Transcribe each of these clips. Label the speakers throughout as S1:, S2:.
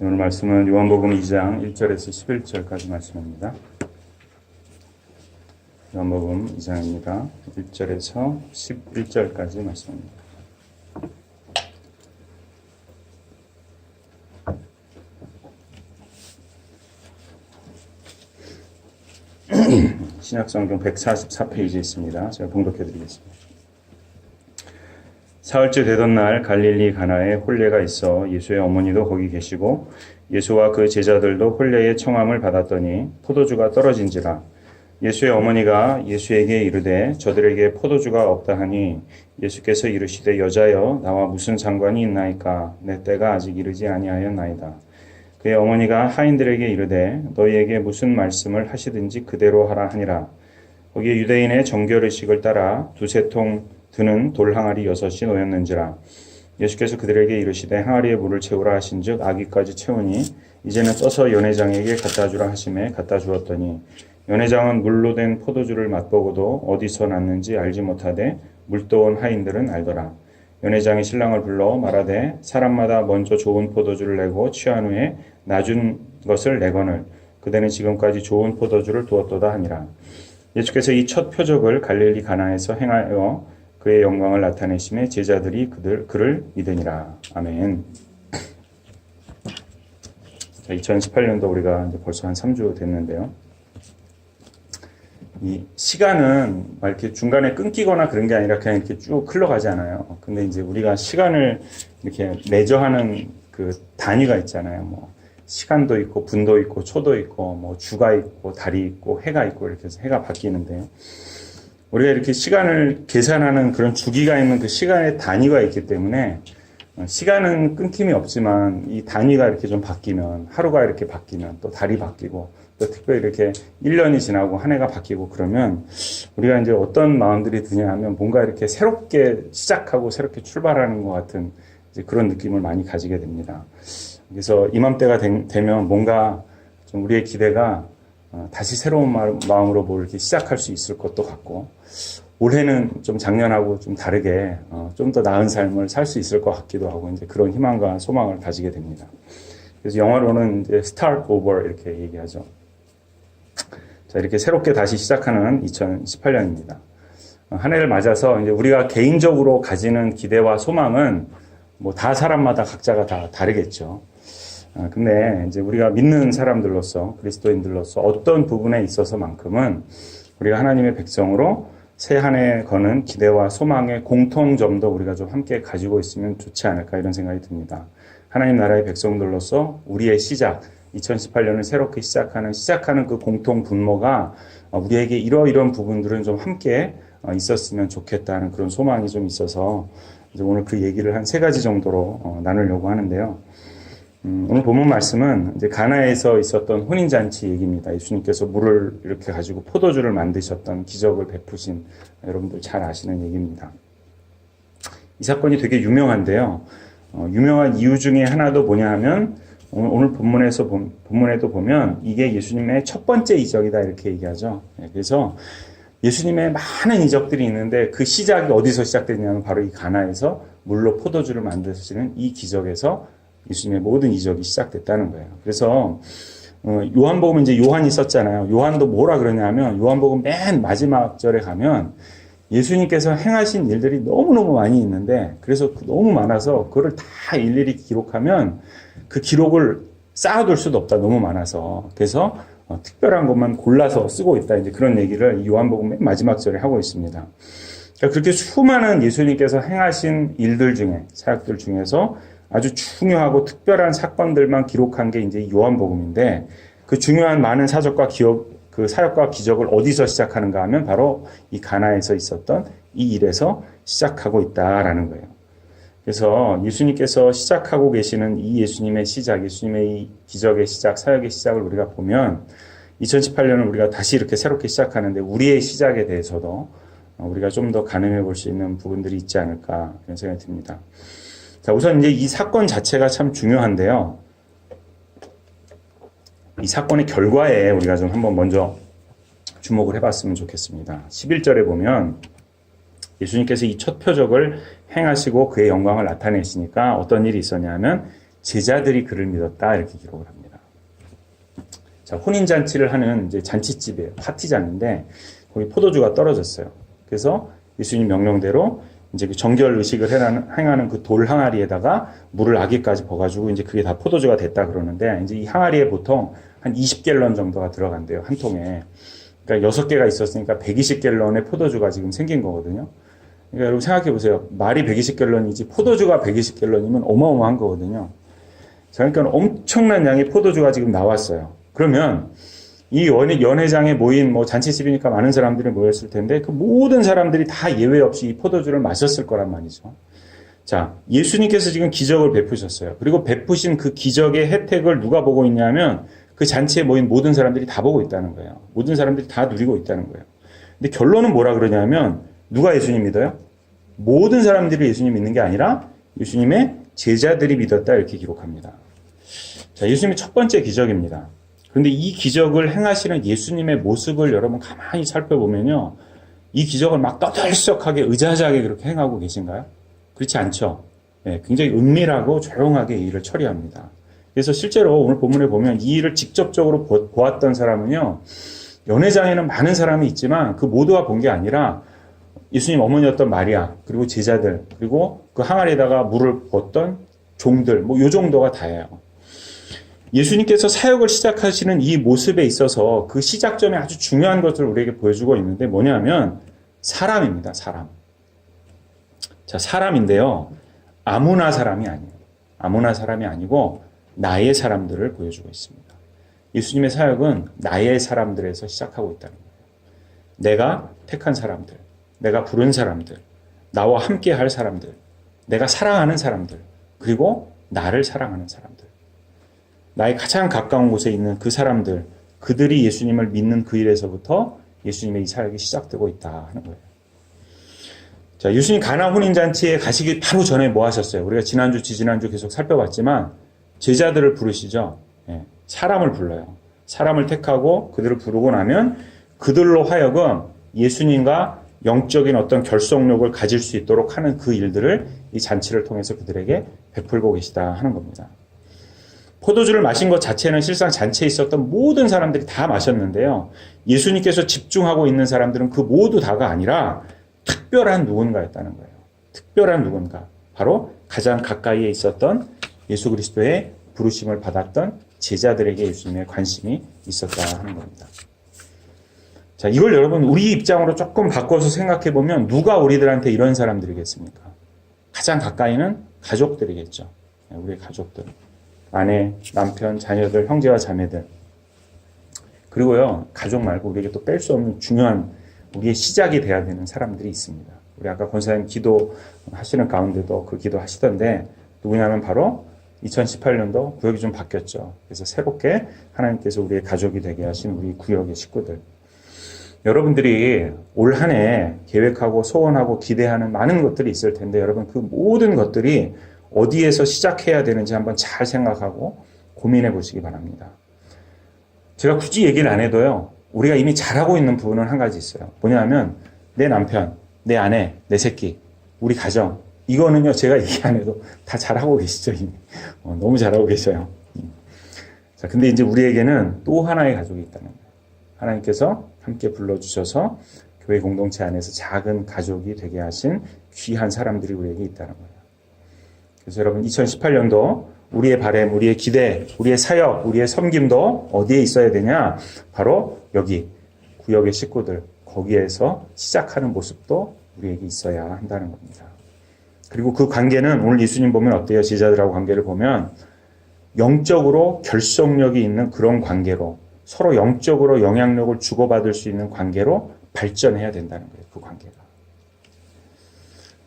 S1: 오늘 말씀은 요한복음 2장 1절에서 11절까지 말씀입니다. 요한복음 2장입니다. 1절에서 11절까지 말씀입니다. 신약성경 144페이지에 있습니다. 제가 봉독해 드리겠습니다. 사흘째 되던 날 갈릴리 가나에 혼례가 있어 예수의 어머니도 거기 계시고 예수와 그 제자들도 혼례의 청함을 받았더니 포도주가 떨어진지라. 예수의 어머니가 예수에게 이르되 저들에게 포도주가 없다 하니 예수께서 이르시되 여자여 나와 무슨 상관이 있나이까 내 때가 아직 이르지 아니하였나이다. 그의 어머니가 하인들에게 이르되 너희에게 무슨 말씀을 하시든지 그대로 하라 하니라. 거기에 유대인의 정결의식을 따라 두세 통 드는 돌 항아리 6이 놓였는지라. 예수께서 그들에게 이르시되 항아리에 물을 채우라 하신즉 아기까지 채우니 이제는 떠서 연회장에게 갖다 주라 하심에 갖다 주었더니 연회장은 물로 된 포도주를 맛보고도 어디서 났는지 알지 못하되 물떠온 하인들은 알더라. 연회장이 신랑을 불러 말하되 사람마다 먼저 좋은 포도주를 내고 취한 후에 나준 것을 내거늘 그대는 지금까지 좋은 포도주를 두었도다 하니라. 예수께서 이 첫 표적을 갈릴리 가나에서 행하여 그의 영광을 나타내심에 제자들이 그를 믿으니라. 아멘. 자, 2018년도 우리가 이제 벌써 한 3주 됐는데요. 이 시간은 막 이렇게 중간에 끊기거나 그런 게 아니라 그냥 이렇게 쭉 흘러가지 않아요. 근데 이제 우리가 시간을 이렇게 매저하는 그 단위가 있잖아요. 뭐 시간도 있고 분도 있고 초도 있고 뭐 주가 있고 달이 있고 해가 있고 이렇게 해서 해가 바뀌는데요. 우리가 이렇게 시간을 계산하는 그런 주기가 있는 그 시간의 단위가 있기 때문에 시간은 끊김이 없지만 이 단위가 이렇게 좀 바뀌면 하루가 이렇게 바뀌면 또 달이 바뀌고 또 특별히 이렇게 1년이 지나고 한 해가 바뀌고 그러면 우리가 이제 어떤 마음들이 드냐 하면 뭔가 이렇게 새롭게 시작하고 새롭게 출발하는 것 같은 이제 그런 느낌을 많이 가지게 됩니다. 그래서 이맘때가 되면 뭔가 좀 우리의 기대가 다시 새로운 마음으로 뭘 이렇게 시작할 수 있을 것도 같고 올해는 좀 작년하고 좀 다르게 좀 더 나은 삶을 살 수 있을 것 같기도 하고 이제 그런 희망과 소망을 가지게 됩니다. 그래서 영어로는 이제 start over 이렇게 얘기하죠. 자, 이렇게 새롭게 다시 시작하는 2018년입니다. 한 해를 맞아서 이제 우리가 개인적으로 가지는 기대와 소망은 뭐 다 사람마다 각자가 다 다르겠죠. 근데 이제 우리가 믿는 사람들로서 그리스도인들로서 어떤 부분에 있어서만큼은 우리가 하나님의 백성으로 새 한 해 거는 기대와 소망의 공통점도 우리가 좀 함께 가지고 있으면 좋지 않을까 이런 생각이 듭니다. 하나님 나라의 백성들로서 우리의 시작, 2018년을 새롭게 시작하는 그 공통 분모가 우리에게 이러이러한 부분들은 좀 함께 있었으면 좋겠다는 그런 소망이 좀 있어서 이제 오늘 그 얘기를 한 3가지 정도로 나누려고 하는데요. 오늘 본문 말씀은 이제 가나에서 있었던 혼인잔치 얘기입니다. 예수님께서 물을 이렇게 가지고 포도주를 만드셨던 기적을 베푸신 여러분들 잘 아시는 얘기입니다. 이 사건이 되게 유명한데요. 유명한 이유 중에 하나도 뭐냐 하면 오늘 본문에도 보면 이게 예수님의 첫 번째 이적이다 이렇게 얘기하죠. 그래서 예수님의 많은 이적들이 있는데 그 시작이 어디서 시작됐냐면 바로 이 가나에서 물로 포도주를 만드시는 이 기적에서 예수님의 모든 이적이 시작됐다는 거예요. 그래서 요한복음 이제 요한이 썼잖아요. 요한도 뭐라 그러냐면 요한복음 맨 마지막 절에 가면 예수님께서 행하신 일들이 너무너무 많이 있는데 그래서 너무 많아서 그거를 다 일일이 기록하면 그 기록을 쌓아둘 수도 없다. 너무 많아서. 그래서 특별한 것만 골라서 쓰고 있다. 이제 그런 얘기를 요한복음 맨 마지막 절에 하고 있습니다. 그러니까 그렇게 수많은 예수님께서 행하신 일들 중에 사역들 중에서 아주 중요하고 특별한 사건들만 기록한 게 이제 요한복음인데 그 중요한 많은 그 사역과 기적을 어디서 시작하는가 하면 바로 이 가나에서 있었던 이 일에서 시작하고 있다라는 거예요. 그래서 예수님께서 시작하고 계시는 이 예수님의 시작, 예수님의 이 기적의 시작, 사역의 시작을 우리가 보면 2018년을 우리가 다시 이렇게 새롭게 시작하는데 우리의 시작에 대해서도 우리가 좀 더 가늠해 볼 수 있는 부분들이 있지 않을까 그런 생각이 듭니다. 자, 우선 이제 이 사건 자체가 참 중요한데요. 이 사건의 결과에 우리가 좀 한번 먼저 주목을 해봤으면 좋겠습니다. 11절에 보면 예수님께서 이 첫 표적을 행하시고 그의 영광을 나타내시니까 어떤 일이 있었냐면 제자들이 그를 믿었다 이렇게 기록을 합니다. 자, 혼인잔치를 하는 이제 잔치집이에요. 파티장인데 거기 포도주가 떨어졌어요. 그래서 예수님 명령대로 이제 그 정결 의식을 행하는 그 돌 항아리에다가 물을 아기까지 부어가지고 이제 그게 다 포도주가 됐다 그러는데 이제 이 항아리에 보통 한 20갤런 정도가 들어간대요. 한 통에. 그러니까 6개가 있었으니까 120갤런의 포도주가 지금 생긴 거거든요. 그러니까 여러분 생각해 보세요. 말이 120갤런이지 포도주가 120갤런이면 어마어마한 거거든요. 자, 그러니까 엄청난 양의 포도주가 지금 나왔어요. 그러면 이 연회장에 모인 뭐 잔치집이니까 많은 사람들이 모였을 텐데 그 모든 사람들이 다 예외 없이 이 포도주를 마셨을 거란 말이죠. 자, 예수님께서 지금 기적을 베푸셨어요. 그리고 베푸신 그 기적의 혜택을 누가 보고 있냐면 그 잔치에 모인 모든 사람들이 다 보고 있다는 거예요. 모든 사람들이 다 누리고 있다는 거예요. 근데 결론은 뭐라 그러냐면 누가 예수님 믿어요? 모든 사람들이 예수님 믿는 게 아니라 예수님의 제자들이 믿었다 이렇게 기록합니다. 자, 예수님의 첫 번째 기적입니다. 그런데 이 기적을 행하시는 예수님의 모습을 여러분 가만히 살펴보면요. 이 기적을 막 떠들썩하게 의자하게 그렇게 행하고 계신가요? 그렇지 않죠. 네, 굉장히 은밀하고 조용하게 이 일을 처리합니다. 그래서 실제로 오늘 본문에 보면 이 일을 직접적으로 보았던 사람은요. 연회장에는 많은 사람이 있지만 그 모두가 본 게 아니라 예수님 어머니였던 마리아 그리고 제자들 그리고 그 항아리에다가 물을 부었던 종들 뭐 요 정도가 다예요. 예수님께서 사역을 시작하시는 이 모습에 있어서 그 시작점에 아주 중요한 것을 우리에게 보여주고 있는데 뭐냐면 사람입니다. 사람. 자, 사람인데요. 아무나 사람이 아니에요. 아무나 사람이 아니고 나의 사람들을 보여주고 있습니다. 예수님의 사역은 나의 사람들에서 시작하고 있다는 거예요. 내가 택한 사람들, 내가 부른 사람들, 나와 함께 할 사람들, 내가 사랑하는 사람들, 그리고 나를 사랑하는 사람들. 나의 가장 가까운 곳에 있는 그 사람들, 그들이 예수님을 믿는 그 일에서부터 예수님의 이 사역이 시작되고 있다 하는 거예요. 자, 예수님 가나 혼인잔치에 가시기 바로 전에 뭐 하셨어요? 우리가 지난주, 지지난주 계속 살펴봤지만 제자들을 부르시죠. 예, 사람을 불러요. 사람을 택하고 그들을 부르고 나면 그들로 하여금 예수님과 영적인 어떤 결속력을 가질 수 있도록 하는 그 일들을 이 잔치를 통해서 그들에게 베풀고 계시다 하는 겁니다. 포도주를 마신 것 자체는 실상 잔치에 있었던 모든 사람들이 다 마셨는데요. 예수님께서 집중하고 있는 사람들은 그 모두 다가 아니라 특별한 누군가였다는 거예요. 특별한 누군가. 바로 가장 가까이에 있었던 예수 그리스도의 부르심을 받았던 제자들에게 예수님의 관심이 있었다 하는 겁니다. 자, 이걸 여러분 우리 입장으로 조금 바꿔서 생각해 보면 누가 우리들한테 이런 사람들이겠습니까? 가장 가까이는 가족들이겠죠. 우리의 가족들. 아내, 남편, 자녀들, 형제와 자매들. 그리고요, 가족 말고 우리에게 또 뺄 수 없는 중요한 우리의 시작이 돼야 되는 사람들이 있습니다. 우리 아까 권사님 기도 하시는 가운데도 그 기도 하시던데 누구냐면 바로 2018년도 구역이 좀 바뀌었죠. 그래서 새롭게 하나님께서 우리의 가족이 되게 하신 우리 구역의 식구들. 여러분들이 올 한 해 계획하고 소원하고 기대하는 많은 것들이 있을 텐데 여러분 그 모든 것들이 어디에서 시작해야 되는지 한번 잘 생각하고 고민해 보시기 바랍니다. 제가 굳이 얘기를 안 해도요. 우리가 이미 잘하고 있는 부분은 한 가지 있어요. 뭐냐면 내 남편, 내 아내, 내 새끼, 우리 가정. 이거는요. 제가 얘기 안 해도 다 잘하고 계시죠. 이미. 너무 잘하고 계셔요. 자, 근데 이제 우리에게는 또 하나의 가족이 있다는 거예요. 하나님께서 함께 불러주셔서 교회 공동체 안에서 작은 가족이 되게 하신 귀한 사람들이 우리에게 있다는 거예요. 그래서 여러분 2018년도 우리의 바람, 우리의 기대, 우리의 사역, 우리의 섬김도 어디에 있어야 되냐? 바로 여기 구역의 식구들, 거기에서 시작하는 모습도 우리에게 있어야 한다는 겁니다. 그리고 그 관계는 오늘 예수님 보면 어때요? 제자들하고 관계를 보면 영적으로 결속력이 있는 그런 관계로 서로 영적으로 영향력을 주고받을 수 있는 관계로 발전해야 된다는 거예요. 그 관계가.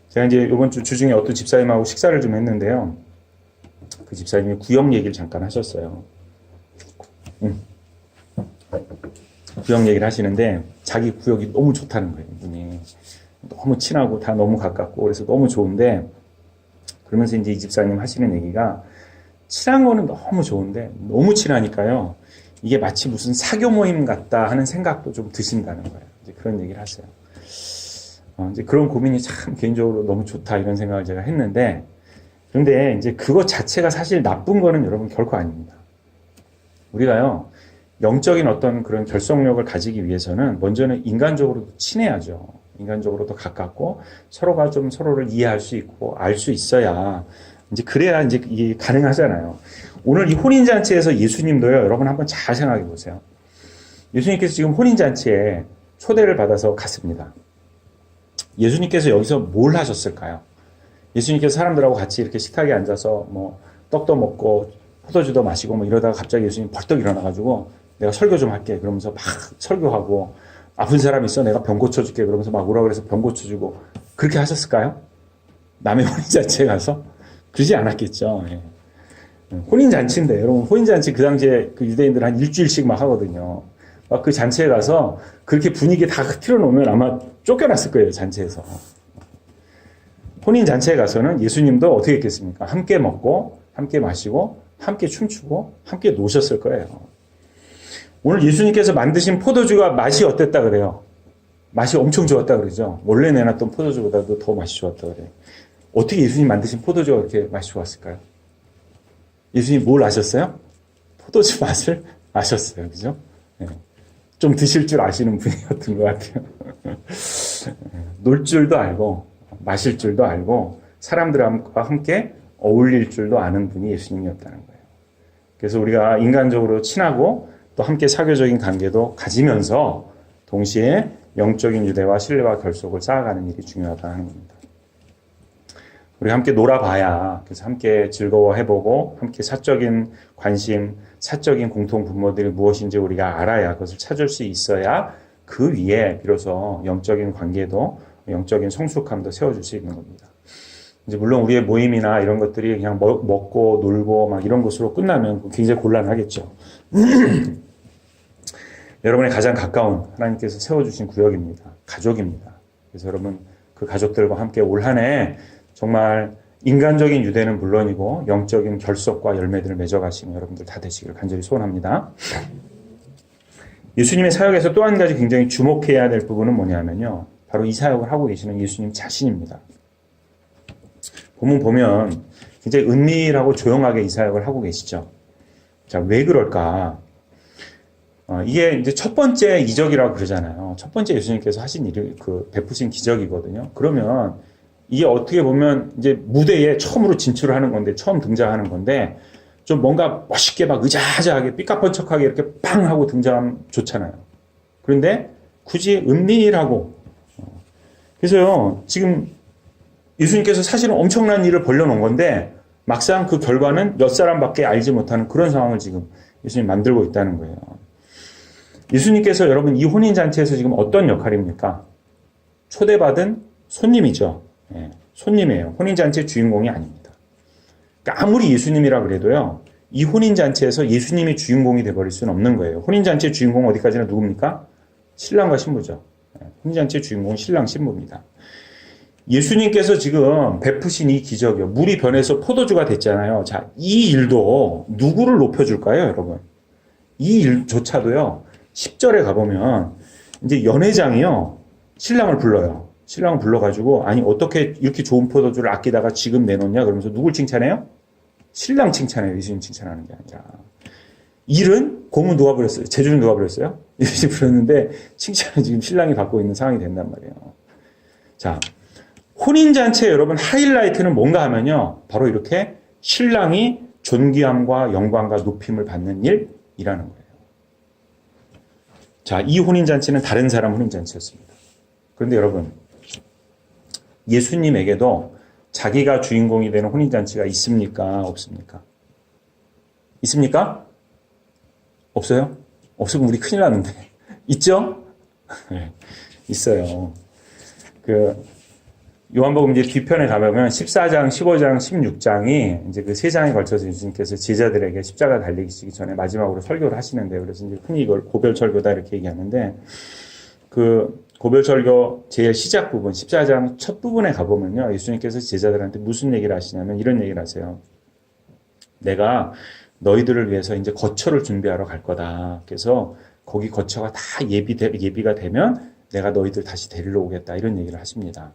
S1: 제가 이제 이번 주 주중에 어떤 집사님하고 식사를 좀 했는데요. 그 집사님이 구역 얘기를 잠깐 하셨어요. 구역 얘기를 하시는데 자기 구역이 너무 좋다는 거예요. 이분이. 너무 친하고 다 너무 가깝고 그래서 너무 좋은데 그러면서 이제 이 집사님 하시는 얘기가 친한 거는 너무 좋은데 너무 친하니까요. 이게 마치 무슨 사교 모임 같다 하는 생각도 좀 드신다는 거예요. 이제 그런 얘기를 하세요. 이제 그런 고민이 참 개인적으로 너무 좋다 이런 생각을 제가 했는데 그런데 이제 그것 자체가 사실 나쁜 거는 여러분 결코 아닙니다. 우리가요, 영적인 어떤 그런 결속력을 가지기 위해서는 먼저는 인간적으로도 친해야죠. 인간적으로도 가깝고 서로가 좀 서로를 이해할 수 있고 알 수 있어야 이제 그래야 이제 이게 가능하잖아요. 오늘 이 혼인잔치에서 예수님도요, 여러분 한번 잘 생각해 보세요. 예수님께서 지금 혼인잔치에 초대를 받아서 갔습니다. 예수님께서 여기서 뭘 하셨을까요? 예수님께서 사람들하고 같이 이렇게 식탁에 앉아서 뭐 떡도 먹고 포도주도 마시고 뭐 이러다가 갑자기 예수님 벌떡 일어나가지고 내가 설교 좀 할게 그러면서 막 설교하고 아픈 사람 있어 내가 병 고쳐줄게 그러면서 막 오라 그래서 병 고쳐주고 그렇게 하셨을까요? 남의 혼인잔치에 가서? 그러지 않았겠죠. 예. 혼인잔치인데 여러분 혼인잔치 그 당시에 그 유대인들 한 일주일씩 막 하거든요. 막 그 잔치에 가서 그렇게 분위기 다 틀어놓으면 아마 쫓겨났을 거예요. 잔치에서. 혼인잔치에 가서는 예수님도 어떻게 했겠습니까? 함께 먹고 함께 마시고 함께 춤추고 함께 노셨을 거예요. 오늘 예수님께서 만드신 포도주가 맛이 어땠다 그래요? 맛이 엄청 좋았다 그러죠. 원래 내놨던 포도주보다도 더 맛이 좋았다 그래요. 어떻게 예수님 만드신 포도주가 그렇게 맛이 좋았을까요? 예수님 뭘 아셨어요? 포도주 맛을 아셨어요. 그죠? 네. 좀 드실 줄 아시는 분이었던 것 같아요. 놀 줄도 알고 마실 줄도 알고 사람들과 함께 어울릴 줄도 아는 분이 예수님이었다는 거예요. 그래서 우리가 인간적으로 친하고 또 함께 사교적인 관계도 가지면서 동시에 영적인 유대와 신뢰와 결속을 쌓아가는 일이 중요하다 하는 겁니다. 우리가 함께 놀아봐야 그래서 함께 즐거워해보고 함께 사적인 관심, 사적인 공통 분모들이 무엇인지 우리가 알아야 그것을 찾을 수 있어야 그 위에 비로소 영적인 관계도 영적인 성숙함도 세워줄 수 있는 겁니다. 이제 물론 우리의 모임이나 이런 것들이 그냥 먹고 놀고 막 이런 것으로 끝나면 굉장히 곤란하겠죠. 여러분의 가장 가까운 하나님께서 세워주신 구역입니다. 가족입니다. 그래서 여러분 그 가족들과 함께 올 한 해 정말 인간적인 유대는 물론이고 영적인 결속과 열매들을 맺어가시는 여러분들 다 되시기를 간절히 소원합니다. 예수님의 사역에서 또 한 가지 굉장히 주목해야 될 부분은 뭐냐면요. 바로 이 사역을 하고 계시는 예수님 자신입니다. 본문 보면 굉장히 은밀하고 조용하게 이 사역을 하고 계시죠. 자, 왜 그럴까? 이게 이제 첫 번째 이적이라고 그러잖아요. 첫 번째 예수님께서 하신 일이 베푸신 기적이거든요. 그러면 이게 어떻게 보면 이제 무대에 처음으로 진출을 하는 건데, 처음 등장하는 건데, 좀 뭔가 멋있게 막 의자하게 삐까뻔쩍하게 이렇게 빵 하고 등장하면 좋잖아요. 그런데 굳이 은밀하고, 그래서요, 지금 예수님께서 사실은 엄청난 일을 벌려놓은 건데, 막상 그 결과는 몇 사람밖에 알지 못하는 그런 상황을 지금 예수님 만들고 있다는 거예요. 예수님께서 여러분 이 혼인잔치에서 지금 어떤 역할입니까? 초대받은 손님이죠. 예, 손님이에요. 혼인잔치의 주인공이 아닙니다. 그러니까 아무리 예수님이라 그래도요, 이 혼인잔치에서 예수님이 주인공이 돼버릴 수는 없는 거예요. 혼인잔치의 주인공은 어디까지나 누굽니까? 신랑과 신부죠. 예, 혼인잔치의 주인공은 신랑 신부입니다. 예수님께서 지금 베푸신 이 기적이요. 물이 변해서 포도주가 됐잖아요. 자, 이 일도 누구를 높여줄까요, 여러분? 이 일조차도요, 10절에 가보면, 이제 연회장이요, 신랑을 불러요. 신랑을 불러가지고, 아니, 어떻게 이렇게 좋은 포도주를 아끼다가 지금 내놓냐? 그러면서 누굴 칭찬해요? 신랑 칭찬해요. 예수님 칭찬하는 게 아니라. 일은 공은 누가 부렸어요? 제주는 누가 부렸어요? 예수님이 부렸는데, 칭찬은 지금 신랑이 받고 있는 상황이 된단 말이에요. 자, 혼인잔치의 여러분 하이라이트는 뭔가 하면요. 바로 이렇게 신랑이 존귀함과 영광과 높임을 받는 일이라는 거예요. 자, 이 혼인잔치는 다른 사람 혼인잔치였습니다. 그런데 여러분, 예수님에게도 자기가 주인공이 되는 혼인잔치가 있습니까? 없습니까? 있습니까? 없어요? 없으면 우리 큰일 나는데. 있죠? 네, 있어요. 요한복음 이제 뒤편에 가보면 14장, 15장, 16장이 이제 그 세 장에 걸쳐서 예수님께서 제자들에게 십자가 달리시기 전에 마지막으로 설교를 하시는데요. 그래서 이제 흔히 이걸 고별설교다 이렇게 얘기하는데 그 고별설교 제일 시작 부분, 14장 첫 부분에 가보면요. 예수님께서 제자들한테 무슨 얘기를 하시냐면 이런 얘기를 하세요. 내가 너희들을 위해서 이제 거처를 준비하러 갈 거다. 그래서 거기 거처가 다 예비가 되면 내가 너희들 다시 데리러 오겠다. 이런 얘기를 하십니다.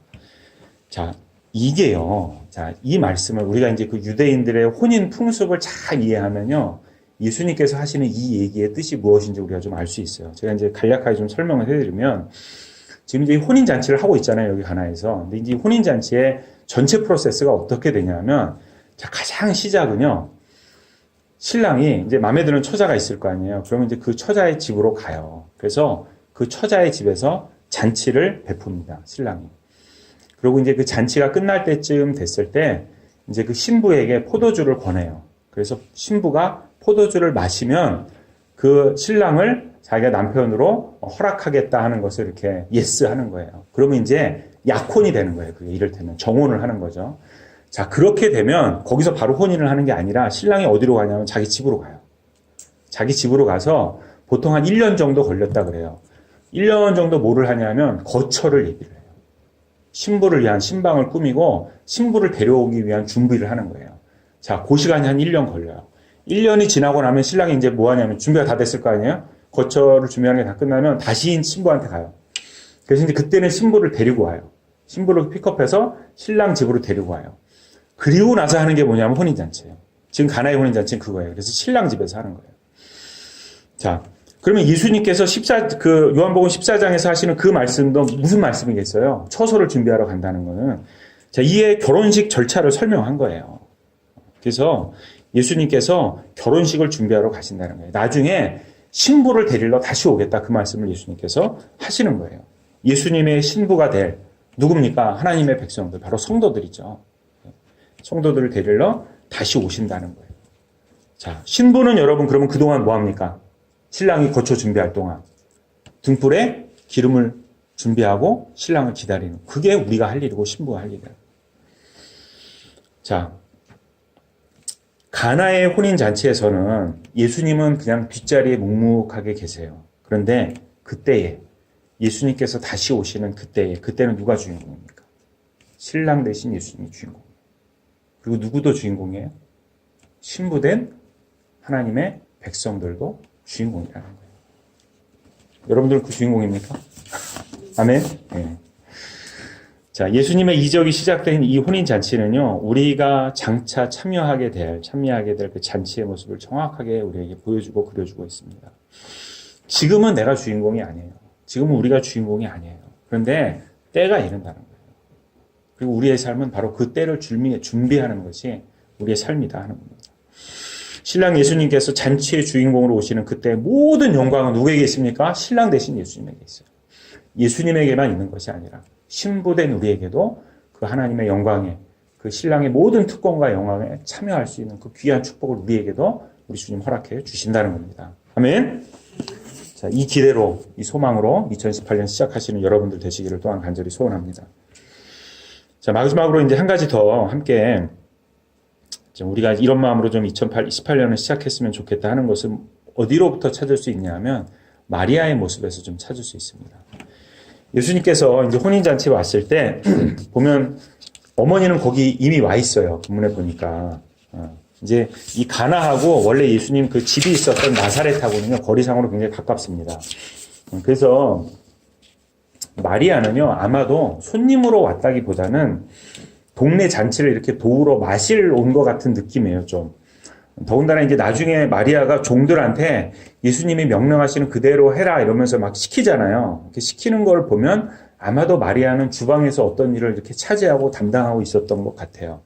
S1: 자, 이게요. 자, 이 말씀을 우리가 이제 그 유대인들의 혼인 풍습을 잘 이해하면요. 예수님께서 하시는 이 얘기의 뜻이 무엇인지 우리가 좀 알 수 있어요. 제가 이제 간략하게 좀 설명을 해드리면, 지금 이제 혼인 잔치를 하고 있잖아요. 여기 가나에서. 근데 이제 혼인 잔치의 전체 프로세스가 어떻게 되냐면, 자, 가장 시작은요. 신랑이 이제 마음에 드는 처자가 있을 거 아니에요. 그러면 이제 그 처자의 집으로 가요. 그래서 그 처자의 집에서 잔치를 베풉니다. 신랑이. 그리고 이제 그 잔치가 끝날 때쯤 됐을 때 이제 그 신부에게 포도주를 권해요. 그래서 신부가 포도주를 마시면 그 신랑을 자기가 남편으로 허락하겠다 하는 것을 이렇게 예스 하는 거예요. 그러면 이제 약혼이 되는 거예요. 그게 이를테면 정혼을 하는 거죠. 자, 그렇게 되면 거기서 바로 혼인을 하는 게 아니라 신랑이 어디로 가냐면 자기 집으로 가요. 자기 집으로 가서 보통 한 1년 정도 걸렸다 그래요. 1년 정도 뭐를 하냐면 거처를 얘기를 해요. 신부를 위한 신방을 꾸미고 신부를 데려오기 위한 준비를 하는 거예요. 자, 그 시간이 한 1년 걸려요. 1년이 지나고 나면 신랑이 이제 뭐 하냐면 준비가 다 됐을 거 아니에요? 거처를 준비하는 게 다 끝나면 다시 신부한테 가요. 그래서 이제 그때는 신부를 데리고 와요. 신부를 픽업해서 신랑 집으로 데리고 와요. 그리고 나서 하는 게 뭐냐면 혼인잔치예요. 지금 가나의 혼인잔치는 그거예요. 그래서 신랑 집에서 하는 거예요. 자, 그러면 예수님께서 요한복음 14장에서 하시는 그 말씀도 무슨 말씀이겠어요? 처소를 준비하러 간다는 거는. 자, 이게 결혼식 절차를 설명한 거예요. 그래서 예수님께서 결혼식을 준비하러 가신다는 거예요. 나중에 신부를 데리러 다시 오겠다. 그 말씀을 예수님께서 하시는 거예요. 예수님의 신부가 될 누굽니까? 하나님의 백성들, 바로 성도들이죠. 성도들을 데리러 다시 오신다는 거예요. 자, 신부는 여러분 그러면 그동안 뭐 합니까? 신랑이 거처 준비할 동안 등불에 기름을 준비하고 신랑을 기다리는, 그게 우리가 할 일이고 신부가 할 일이에요. 자, 가나의 혼인잔치에서는 예수님은 그냥 뒷자리에 묵묵하게 계세요. 그런데 그때에 예수님께서 다시 오시는 그때는 누가 주인공입니까? 신랑 대신 예수님이 주인공. 그리고 누구도 주인공이에요? 신부된 하나님의 백성들도 주인공이라는 거예요. 여러분들 그 주인공입니까? 아멘? 네. 자, 예수님의 이적이 시작된 이 혼인잔치는요, 우리가 장차 참여하게 될 그 잔치의 모습을 정확하게 우리에게 보여주고 그려주고 있습니다. 지금은 내가 주인공이 아니에요. 지금은 우리가 주인공이 아니에요. 그런데 때가 이른다는 거예요. 그리고 우리의 삶은 바로 그 때를 준비하는 것이 우리의 삶이다 하는 겁니다. 신랑 예수님께서 잔치의 주인공으로 오시는 그때 모든 영광은 누구에게 있습니까? 신랑 대신 예수님에게 있어요. 예수님에게만 있는 것이 아니라 신부된 우리에게도 그 하나님의 영광에, 그 신랑의 모든 특권과 영광에 참여할 수 있는 그 귀한 축복을 우리에게도 우리 주님 허락해 주신다는 겁니다. 아멘. 자, 이 기대로, 이 소망으로 2018년 시작하시는 여러분들 되시기를 또한 간절히 소원합니다. 자, 마지막으로 이제 한 가지 더 함께, 우리가 이런 마음으로 좀 2018년을 시작했으면 좋겠다 하는 것은 어디로부터 찾을 수 있냐면 마리아의 모습에서 좀 찾을 수 있습니다. 예수님께서 이제 혼인잔치에 왔을 때 보면 어머니는 거기 이미 와 있어요. 본문에 보니까. 이제 이 가나하고 원래 예수님 그 집이 있었던 나사렛하고는요, 거리상으로 굉장히 가깝습니다. 그래서 마리아는요, 아마도 손님으로 왔다기보다는 동네 잔치를 이렇게 도우러 마실 온 것 같은 느낌이에요, 좀. 더군다나 이제 나중에 마리아가 종들한테 예수님이 명령하시는 그대로 해라 이러면서 막 시키잖아요. 이렇게 시키는 걸 보면 아마도 마리아는 주방에서 어떤 일을 이렇게 차지하고 담당하고 있었던 것 같아요.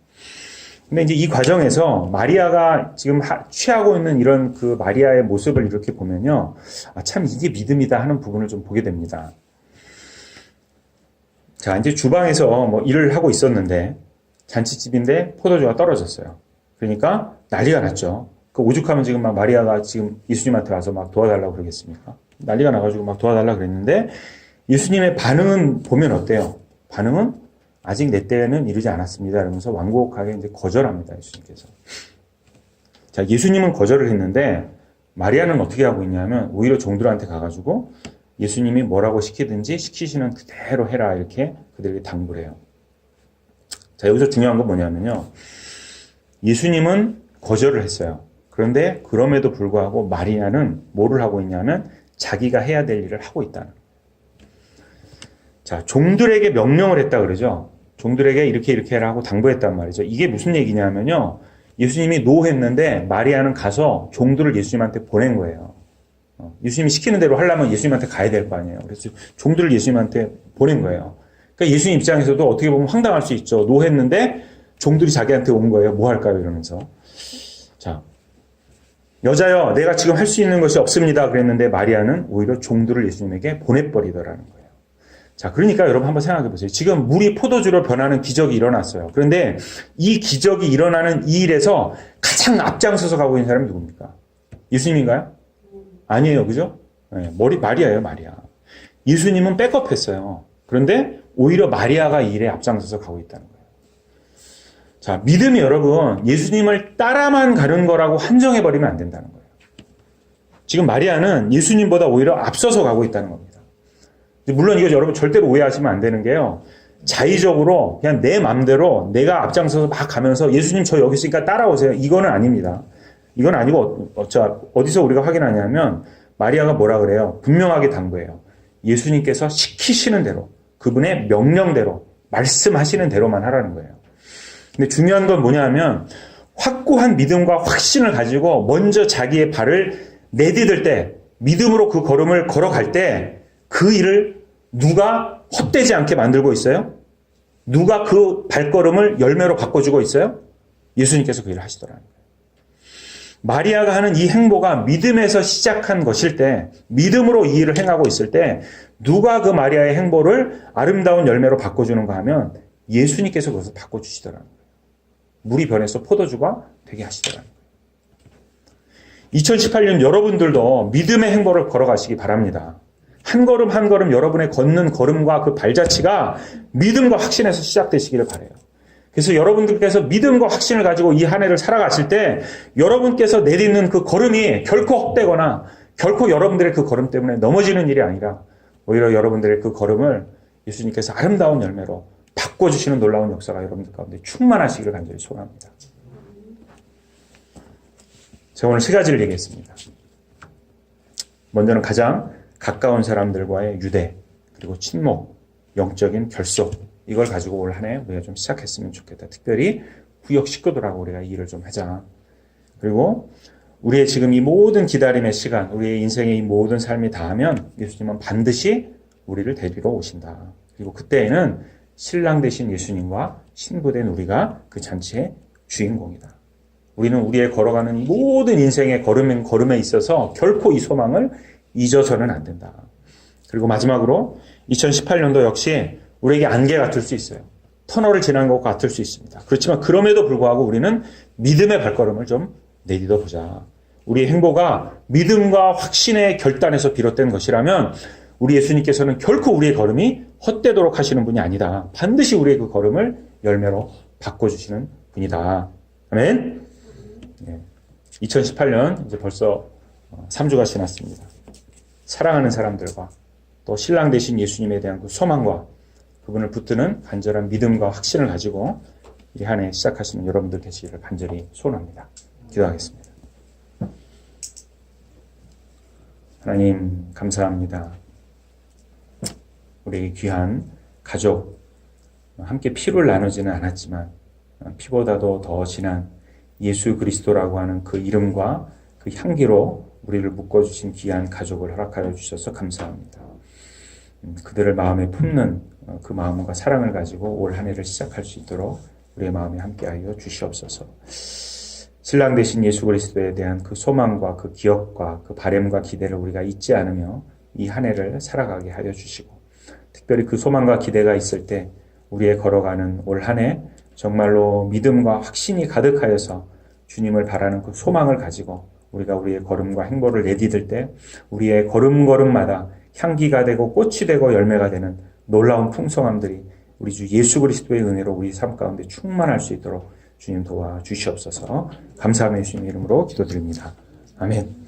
S1: 근데 이제 이 과정에서 마리아가 지금 취하고 있는 이런 그 마리아의 모습을 이렇게 보면요. 아, 참 이게 믿음이다 하는 부분을 좀 보게 됩니다. 자, 이제 주방에서 뭐 일을 하고 있었는데 잔치집인데 포도주가 떨어졌어요. 그러니까 난리가 났죠. 그 오죽하면 지금 막 마리아가 지금 예수님한테 와서 막 도와달라고 그러겠습니까? 난리가 나가지고 막 도와달라고 그랬는데 예수님의 반응은 보면 어때요? 반응은 아직 내 때에는 이르지 않았습니다. 이러면서 완곡하게 이제 거절합니다. 예수님께서. 자, 예수님은 거절을 했는데 마리아는 어떻게 하고 있냐면 오히려 종들한테 가가지고 예수님이 뭐라고 시키든지 시키시는 그대로 해라 이렇게 그들에게 당부를 해요. 자, 여기서 중요한 건 뭐냐면요. 예수님은 거절을 했어요. 그런데 그럼에도 불구하고 마리아는 뭐를 하고 있냐면 자기가 해야 될 일을 하고 있다는. 자, 종들에게 명령을 했다 그러죠. 종들에게 이렇게 해라 하고 당부했단 말이죠. 이게 무슨 얘기냐면요. 예수님이 노했는데 마리아는 가서 종들을 예수님한테 보낸 거예요. 예수님이 시키는 대로 하려면 예수님한테 가야 될 거 아니에요. 그래서 종들을 예수님한테 보낸 거예요. 그러니까 예수님 입장에서도 어떻게 보면 황당할 수 있죠. 노했는데 종들이 자기한테 온 거예요. 뭐 할까요? 이러면서. 자, 여자여, 내가 지금 할 수 있는 것이 없습니다. 그랬는데 마리아는 오히려 종들을 예수님에게 보내버리더라는 거예요. 자, 그러니까 여러분 한번 생각해 보세요. 지금 물이 포도주로 변하는 기적이 일어났어요. 그런데 이 기적이 일어나는 이 일에서 가장 앞장서서 가고 있는 사람이 누굽니까? 예수님인가요? 아니에요. 그죠? 네, 마리아예요, 마리아. 예수님은 백업했어요. 그런데 오히려 마리아가 이 일에 앞장서서 가고 있다는 거예요. 자, 믿음이 여러분, 예수님을 따라만 가는 거라고 한정해버리면 안 된다는 거예요. 지금 마리아는 예수님보다 오히려 앞서서 가고 있다는 겁니다. 물론 이거 여러분 절대로 오해하시면 안 되는 게요. 자의적으로 그냥 내 맘대로 내가 앞장서서 막 가면서 예수님 저 여기 있으니까 따라오세요. 이거는 아닙니다. 이건 아니고 어디서 우리가 확인하냐면 마리아가 뭐라 그래요? 분명하게 당부해요. 예수님께서 시키시는 대로 그분의 명령대로 말씀하시는 대로만 하라는 거예요. 근데 중요한 건 뭐냐면 확고한 믿음과 확신을 가지고 먼저 자기의 발을 내디딜 때 믿음으로 그 걸음을 걸어갈 때 그 일을 누가 헛되지 않게 만들고 있어요? 누가 그 발걸음을 열매로 바꿔주고 있어요? 예수님께서 그 일을 하시더라는 거예요. 마리아가 하는 이 행보가 믿음에서 시작한 것일 때, 믿음으로 이 일을 행하고 있을 때 누가 그 마리아의 행보를 아름다운 열매로 바꿔주는가 하면 예수님께서 그것을 바꿔주시더라는 거예요. 물이 변해서 포도주가 되게 하시더라는 거예요. 2018년 여러분들도 믿음의 행보를 걸어가시기 바랍니다. 한 걸음 한 걸음 여러분의 걷는 걸음과 그 발자취가 믿음과 확신에서 시작되시기를 바라요. 그래서 여러분들께서 믿음과 확신을 가지고 이 한 해를 살아가실 때 여러분께서 내딛는 그 걸음이 결코 헛되거나 결코 여러분들의 그 걸음 때문에 넘어지는 일이 아니라 오히려 여러분들의 그 걸음을 예수님께서 아름다운 열매로 바꿔주시는 놀라운 역사가 여러분들 가운데 충만하시기를 간절히 소원합니다. 제가 오늘 세 가지를 얘기했습니다. 먼저는 가장 가까운 사람들과의 유대, 그리고 친목, 영적인 결속, 이걸 가지고 올 한 해 우리가 좀 시작했으면 좋겠다. 특별히 구역 식구들하고 우리가 이 일을 좀 하자. 그리고 우리의 지금 이 모든 기다림의 시간, 우리의 인생의 이 모든 삶이 다하면 예수님은 반드시 우리를 데리러 오신다. 그리고 그때에는 신랑 되신 예수님과 신부된 우리가 그 잔치의 주인공이다. 우리는 우리의 걸어가는 모든 인생의 걸음에 있어서 결코 이 소망을 잊어서는 안 된다. 그리고 마지막으로 2018년도 역시 우리에게 안개 같을 수 있어요. 터널을 지난 것 같을 수 있습니다. 그렇지만 그럼에도 불구하고 우리는 믿음의 발걸음을 좀 내딛어 보자. 우리의 행보가 믿음과 확신의 결단에서 비롯된 것이라면 우리 예수님께서는 결코 우리의 걸음이 헛되도록 하시는 분이 아니다. 반드시 우리의 그 걸음을 열매로 바꿔주시는 분이다. 아멘. 2018년 이제 벌써 3주가 지났습니다. 사랑하는 사람들과 또 신랑 되신 예수님에 대한 그 소망과 그분을 붙드는 간절한 믿음과 확신을 가지고 이 한 해 시작하시는 여러분들 되시기를 간절히 소원합니다. 기도하겠습니다. 하나님 감사합니다. 우리 귀한 가족, 함께 피를 나누지는 않았지만 피보다도 더 진한 예수 그리스도라고 하는 그 이름과 그 향기로 우리를 묶어주신 귀한 가족을 허락하여 주셔서 감사합니다. 그들을 마음에 품는 그 마음과 사랑을 가지고 올 한 해를 시작할 수 있도록 우리의 마음에 함께하여 주시옵소서. 신랑 되신 예수 그리스도에 대한 그 소망과 그 기억과 그 바램과 기대를 우리가 잊지 않으며 이 한 해를 살아가게 하여 주시고, 특별히 그 소망과 기대가 있을 때 우리의 걸어가는 올 한 해 정말로 믿음과 확신이 가득하여서 주님을 바라는 그 소망을 가지고 우리가 우리의 걸음과 행보를 내디딜 때 우리의 걸음걸음마다 향기가 되고 꽃이 되고 열매가 되는 놀라운 풍성함들이 우리 주 예수 그리스도의 은혜로 우리 삶 가운데 충만할 수 있도록 주님 도와주시옵소서. 감사하며 예수님의 이름으로 기도드립니다. 아멘.